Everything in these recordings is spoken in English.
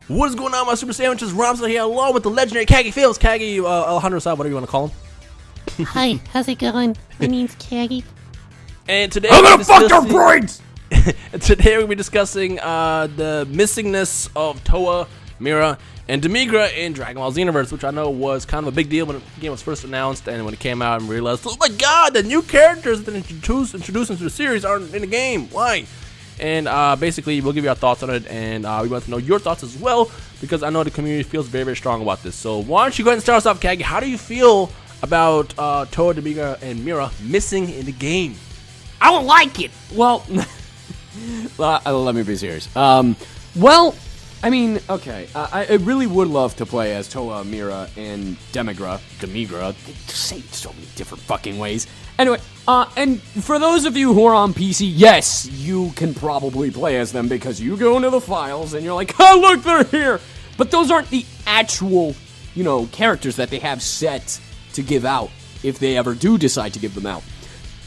What is going on, my super sandwiches? Rhymestyle here, along with the legendary Kagi Fields, Kagi, Alejandro Side, whatever you want to call him. Hi, how's it going? My name's Kagi. And today I'm gonna fuck your brains! Today we'll be discussing the missingness of Towa, Mira, and Demigra in Dragon Ball Xenoverse, which I know was kind of a big deal when the game was first announced, and when it came out and realized, oh my god, the new characters that introduced into the series aren't in the game. Why? And basically, we'll give you our thoughts on it, and we want to know your thoughts as well, because I know the community feels very, very strong about this. So why don't you go ahead and start us off, Kagi? How do you feel about Towa, Demigra, and Mira missing in the game? I don't like it. Well, let me be serious. Well, I mean, okay. I really would love to play as Towa, Mira, and Demigra. They say it so many different fucking ways. Anyway, and for those of you who are on PC, yes, you can probably play as them because you go into the files and you're like, oh, look, they're here. But those aren't the actual, characters that they have set to give out if they ever do decide to give them out.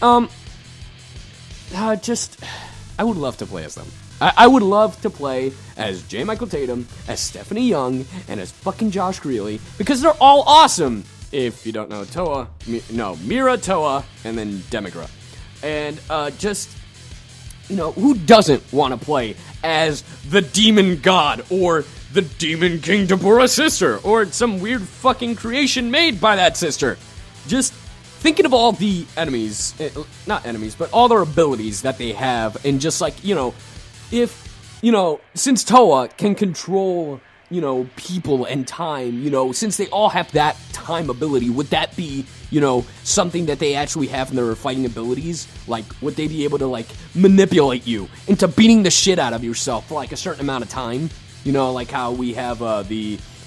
I would love to play as them. I would love to play as J. Michael Tatum, as Stephanie Young, and as fucking Josh Greeley, because they're all awesome. If you don't know Mira, Towa, and then Demigra. And who doesn't want to play as the Demon God, or the Demon King Dabura's sister, or some weird fucking creation made by that sister? Just thinking of all the enemies, not enemies, but all their abilities that they have, and just like, if, since Towa can control, people and time, since they all have that time ability, would that be, something that they actually have in their fighting abilities? Like, would they be able to, like, manipulate you into beating the shit out of yourself for, like, a certain amount of time? Like how we have,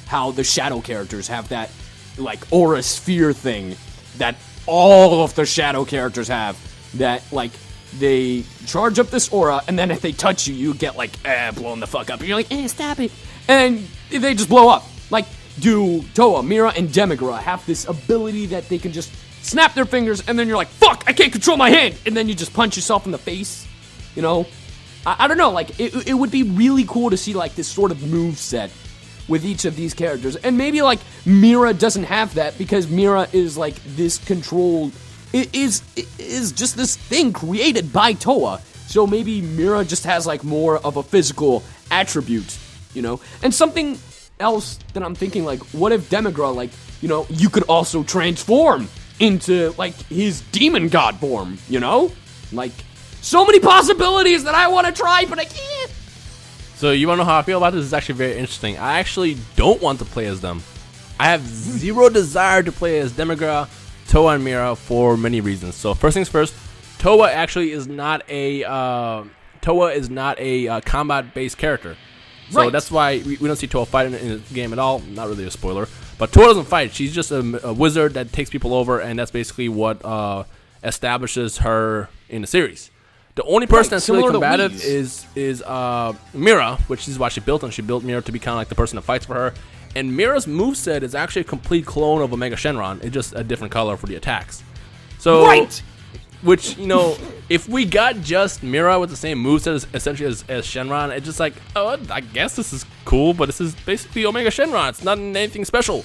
how the shadow characters have that, like, aura sphere thing that all of the shadow characters have, that, like, they charge up this aura, and then if they touch you, you get, like, blown the fuck up. And you're like, stop it. And they just blow up. Like, do Towa, Mira, and Demigra have this ability that they can just snap their fingers, and then you're like, fuck, I can't control my hand, and then you just punch yourself in the face? I don't know, like, it would be really cool to see, like, this sort of moveset with each of these characters. And maybe, like, Mira doesn't have that, because Mira is, like, this controlled... It is just this thing created by Towa. So maybe Mira just has, like, more of a physical attribute, And something else that I'm thinking, like, what if Demigra, like, you could also transform into, like, his demon god form, Like, so many possibilities that I want to try, but I can't. So you want to know how I feel about this? It's actually very interesting. I actually don't want to play as them. I have zero desire to play as Demigra, Towa, and Mira for many reasons. So first things first, Towa actually is not a combat-based character. So right. That's why we don't see Towa fight in the game at all. Not really a spoiler, but Towa doesn't fight. She's just a wizard that takes people over, and that's basically what establishes her in the series. The only person that's really combative is Mira, which is why she built, and she built Mira to be kind of like the person that fights for her. And Mira's moveset is actually a complete clone of Omega Shenron. It's just a different color for the attacks. So, right. Which, if we got just Mira with the same moveset essentially as Shenron, it's just like, oh, I guess this is cool, but this is basically Omega Shenron. It's not anything special.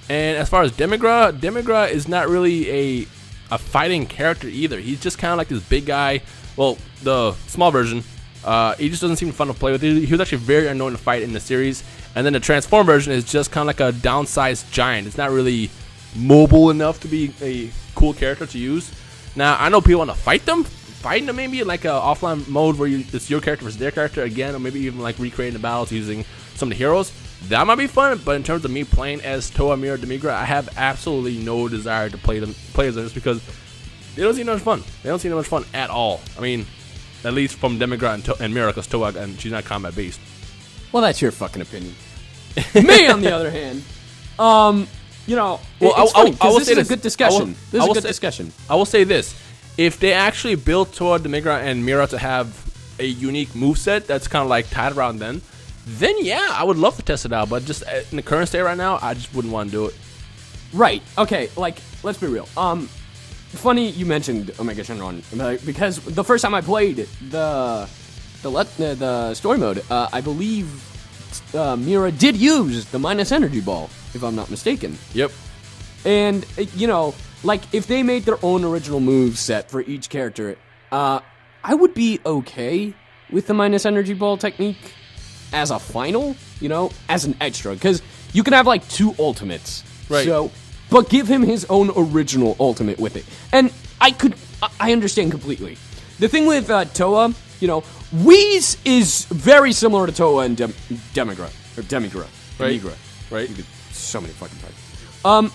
And as far as Demigra is not really a fighting character either. He's just kind of like this big guy. Well, the small version, he just doesn't seem fun to play with. He was actually very annoying to fight in the series. And then the transform version is just kind of like a downsized giant. It's not really mobile enough to be a cool character to use. Now, I know people want to fight them. Fighting them maybe like a offline mode where it's your character versus their character again, or maybe even like recreating the battles using some of the heroes. That might be fun, but in terms of me playing as Towa, Mira, Demigra, I have absolutely no desire to play as them just because they don't seem much fun. They don't seem much fun at all. I mean, at least from Demigra and Mira, because Towa, and she's not combat based. Well, that's your fucking opinion. Me, on the other hand, it's funny, this is a good discussion. This is a good discussion. I will say this. If they actually built Towa, Demigra, and Mira to have a unique moveset that's kind of like tied around them, then yeah, I would love to test it out. But just in the current state right now, I just wouldn't want to do it. Right. Okay, like, let's be real. Funny you mentioned Omega Shenron, because the first time I played the story mode, I believe Mira did use the minus energy ball, if I'm not mistaken. Yep. And, you know, like, if they made their own original move set for each character, I would be okay with the minus energy ball technique as a final, you know, as an extra. Because you can have, like, 2 ultimates. Right. So, but give him his own original ultimate with it. And I understand completely. The thing with Towa, you know, Whis is very similar to Towa and Demigra. Or Demigra. Right. Demigra. Right. So many fucking titles.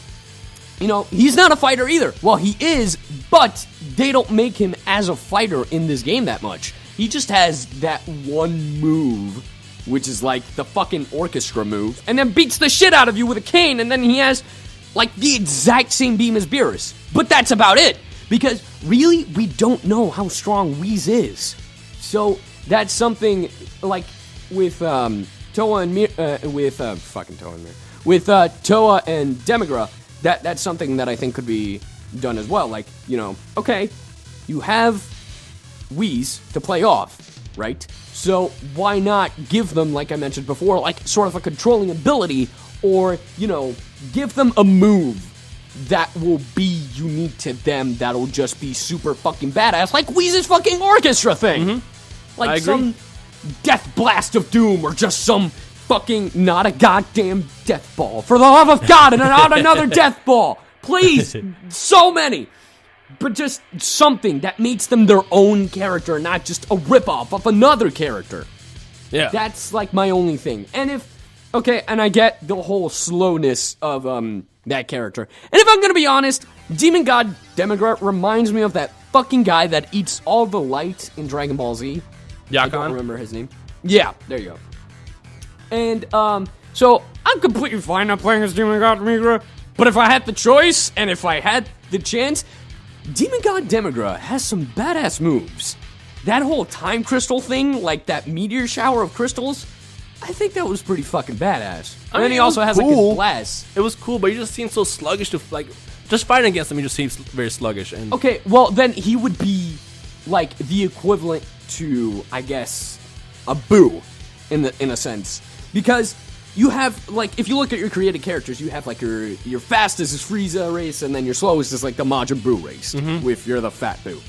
You know, he's not a fighter either. Well, he is, but they don't make him as a fighter in this game that much. He just has that one move, which is like the fucking orchestra move, and then beats the shit out of you with a cane, and then he has like the exact same beam as Beerus. But that's about it, because really, we don't know how strong Whis is. So that's something like with Towa and Mira, with Towa and Demigra. That's something that I think could be done as well. Like, you know, okay, you have Whis to play off, right? So why not give them, like I mentioned before, like sort of a controlling ability, or, you know, give them a move that will be unique to them, that'll just be super fucking badass, like Whis' fucking orchestra thing. Mm-hmm. Like some death blast of doom, or just some fucking not a goddamn death ball. For the love of God, and not another death ball. Please. So many. But just something that makes them their own character, not just a ripoff of another character. Yeah. That's like my only thing. And and I get the whole slowness of that character. And if I'm gonna be honest, Demon God Demigra reminds me of that fucking guy that eats all the light in Dragon Ball Z. I don't remember his name. Yeah, there you go. And, so, I'm completely fine not playing as Demon God Demigra, but if I had the choice, and if I had the chance, Demon God Demigra has some badass moves. That whole time crystal thing, like that meteor shower of crystals, I think that was pretty fucking badass. And then he also has, like, his blast. It was cool, but he just seems so sluggish to, like, just fighting against him, he just seems very sluggish. And okay, well, then he would be, like, the equivalent to, I guess, a Boo, in a sense. Because you have, like, if you look at your created characters, you have, like, your fastest is Frieza race, and then your slowest is, like, the Majin Buu race, if you're the Fat Buu.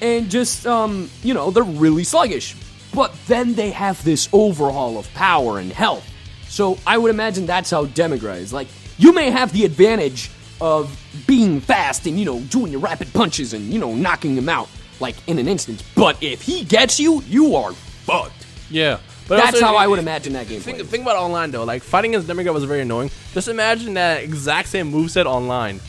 And just, you know, they're really sluggish. But then they have this overhaul of power and health. So I would imagine that's how Demigra is. Like, you may have the advantage of being fast and, you know, doing your rapid punches and, you know, knocking him out, like, in an instant. But if he gets you, you are fucked. Yeah. But that's also, how I would imagine that game. Think about online though. Like fighting against Demigra was very annoying. Just imagine that exact same moveset online.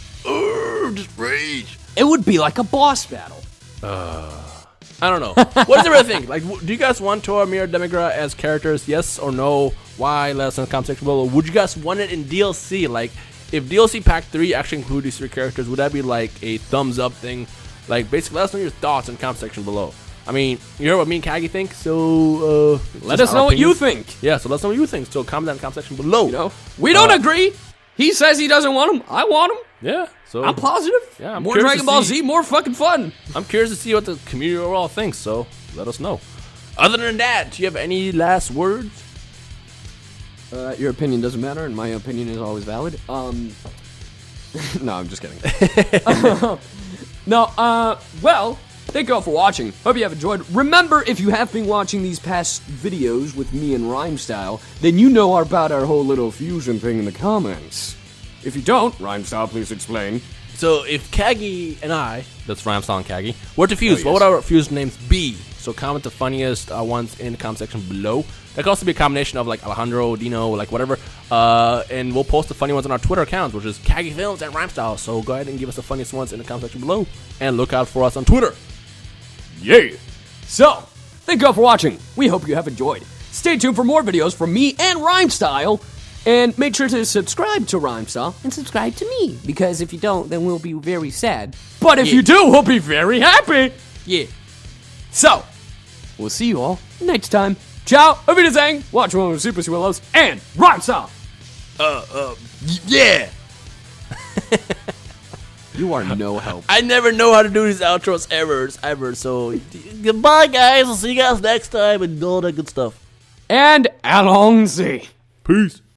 Just rage. It would be like a boss battle. I don't know. What does everyone think? Like, do you guys want Towa, Mira, Demigra as characters? Yes or no? Why? Let us know in the comment section below. Would you guys want it in DLC? Like, if DLC Pack 3 actually include these 3 characters, would that be like a thumbs up thing? Like, basically, let us know your thoughts in the comment section below. I mean, you heard what me and Kagi think, so let us know what you think. Yeah, so let us know what you think. So comment down in the comment section below. You know, we don't agree. He says he doesn't want him. I want him. Yeah, so I'm positive. Yeah, I'm more Dragon Ball Z, more fucking fun. I'm curious to see what the community overall thinks. So let us know. Other than that, do you have any last words? Your opinion doesn't matter, and my opinion is always valid. No, I'm just kidding. Well, thank you all for watching. Hope you have enjoyed. Remember, if you have been watching these past videos with me and Rhymestyle, then you know about our whole little fusion thing in the comments. If you don't, Rhymestyle, please explain. So, if Kagi and I, that's Rhymestyle and Kagi, were to fuse, what would our fuse names be? So, comment the funniest ones in the comment section below. That could also be a combination of, like, Alejandro, Dino, like, whatever. And we'll post the funny ones on our Twitter accounts, which is Kagi Films and Rhymestyle. So, go ahead and give us the funniest ones in the comment section below. And look out for us on Twitter. Yeah! So, thank you all for watching. We hope you have enjoyed. Stay tuned for more videos from me and Rhymestyle. And make sure to subscribe to Rhymestyle and subscribe to me. Because if you don't, then we'll be very sad. But if you do, we'll be very happy. Yeah. So, we'll see you all next time. Ciao, auf Wiedersehen, watch one of the Super Willows, and Rhymestyle! Yeah! You are no help. I never know how to do these outros ever. So, goodbye, guys. I'll see you guys next time and all that good stuff. and allons-y. Peace.